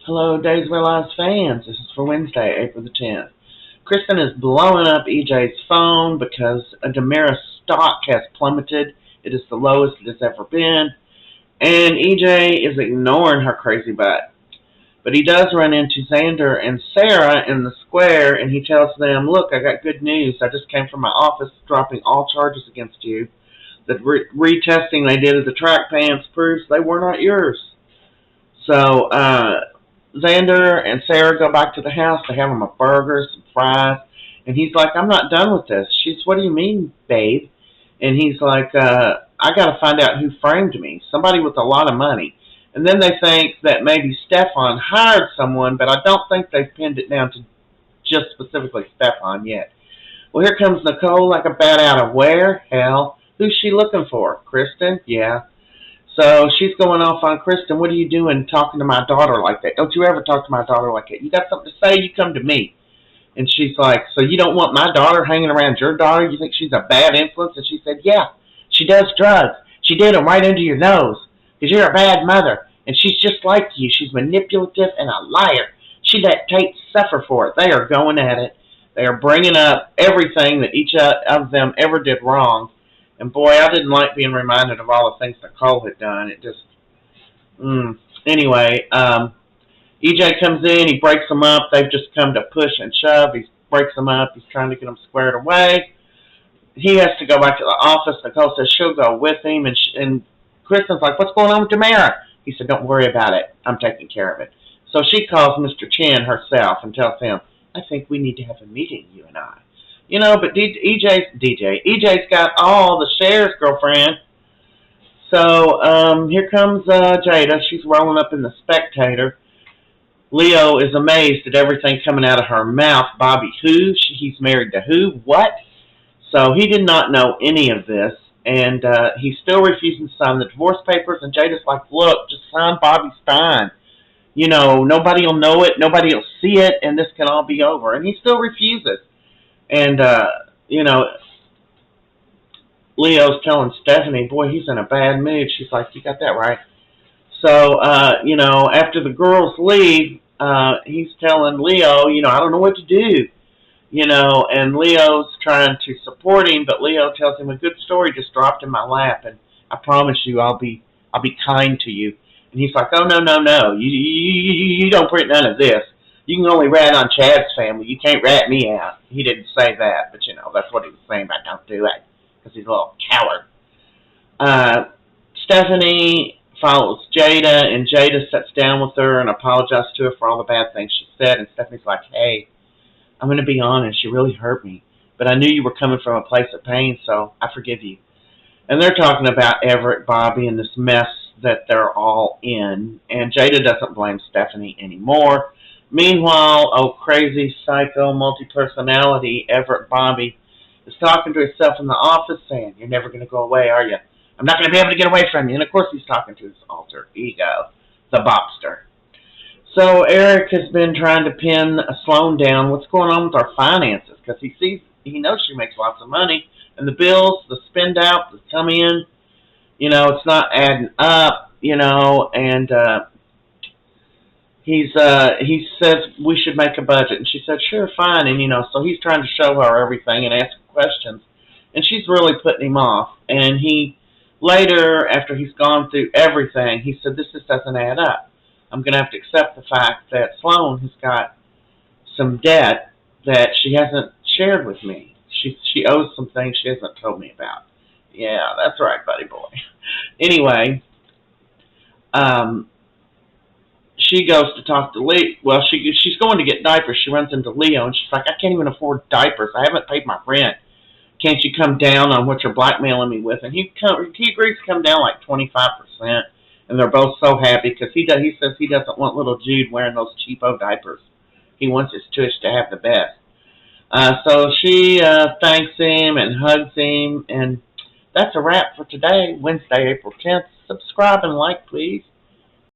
Hello, Days Realized fans. This is for Wednesday, April the 10th. Kristen is blowing up EJ's phone because Demira's stock has plummeted. It is the lowest it has ever been. And EJ is ignoring her crazy butt. But he does run into Xander and Sarah in the square, and he tells them, look, I got good news. I just came from my office dropping all charges against you. The retesting they did of the track pants proves they were not yours. So, Xander and Sarah go back to the house. They have him a burger, some fries, and he's like, I'm not done with this. She's, what do you mean, babe? And he's like, I got to find out who framed me. Somebody with a lot of money. And then they think that maybe Stefan hired someone, but I don't think they've pinned it down to just specifically Stefan yet. Well, here comes Nicole like a bat out of where? Hell, who's she looking for? Kristen? Yeah. So she's going off on Kristen. What are you doing talking to my daughter like that? Don't you ever talk to my daughter like that. You got something to say, you come to me. And she's like, so you don't want my daughter hanging around your daughter? You think she's a bad influence? And she said, yeah, she does drugs. She did them right under your nose because you're a bad mother. And she's just like you. She's manipulative and a liar. She let Tate suffer for it. They are going at it. They are bringing up everything that each of them ever did wrong. And boy, I didn't like being reminded of all the things Nicole had done. It just, Anyway, EJ comes in, he breaks them up. They've just come to push and shove. He breaks them up. He's trying to get them squared away. He has to go back to the office. Nicole says she'll go with him. And Kristen's like, what's going on with Demira? He said, don't worry about it. I'm taking care of it. So she calls Mr. Chen herself and tells him, I think we need to have a meeting, you and I. You know, but EJ's got all the shares, girlfriend. So, here comes Jada. She's rolling up in the Spectator. Leo is amazed at everything coming out of her mouth. Bobby who? He's married to who? What? So he did not know any of this, and he's still refusing to sign the divorce papers, and Jada's like, look, just sign Bobby's fine. You know, nobody will know it, nobody will see it, and this can all be over. And he still refuses. And, Leo's telling Stephanie, boy, he's in a bad mood. She's like, you got that right. So, after the girls leave, he's telling Leo, I don't know what to do. And Leo's trying to support him, but Leo tells him a good story just dropped in my lap, and I promise you I'll be kind to you. And he's like, oh, no. You don't print none of this. You can only rat on Chad's family. You can't rat me out. He didn't say that, but, that's what he was saying about don't do it, because he's a little coward. Stephanie follows Jada, and Jada sits down with her and apologizes to her for all the bad things she said, and Stephanie's like, hey, I'm going to be honest, you really hurt me, but I knew you were coming from a place of pain, so I forgive you. And they're talking about Everett, Bobby, and this mess that they're all in, and Jada doesn't blame Stephanie anymore. Meanwhile, crazy, psycho, multi-personality Everett Bobby is talking to himself in the office saying, you're never going to go away, are you? I'm not going to be able to get away from you. And, of course, he's talking to his alter ego, the Bobster. So Eric has been trying to pin Sloan down. What's going on with our finances? Because he knows she makes lots of money. And the bills, the spend out, the come in, it's not adding up, and he says we should make a budget. And she said, sure, fine. And, so he's trying to show her everything and ask questions. And she's really putting him off. And he, later, after he's gone through everything, he said, this just doesn't add up. I'm going to have to accept the fact that Sloan has got some debt that she hasn't shared with me. She owes some things she hasn't told me about. Yeah, that's right, buddy boy. Anyway, she goes to talk to Leo. Well, she's going to get diapers. She runs into Leo, and she's like, I can't even afford diapers. I haven't paid my rent. Can't you come down on what you're blackmailing me with? And he agrees to come down like 25%, and they're both so happy because he says he doesn't want little Jude wearing those cheapo diapers. He wants his tush to have the best. So she thanks him and hugs him, and that's a wrap for today, Wednesday, April 10th. Subscribe and like, please.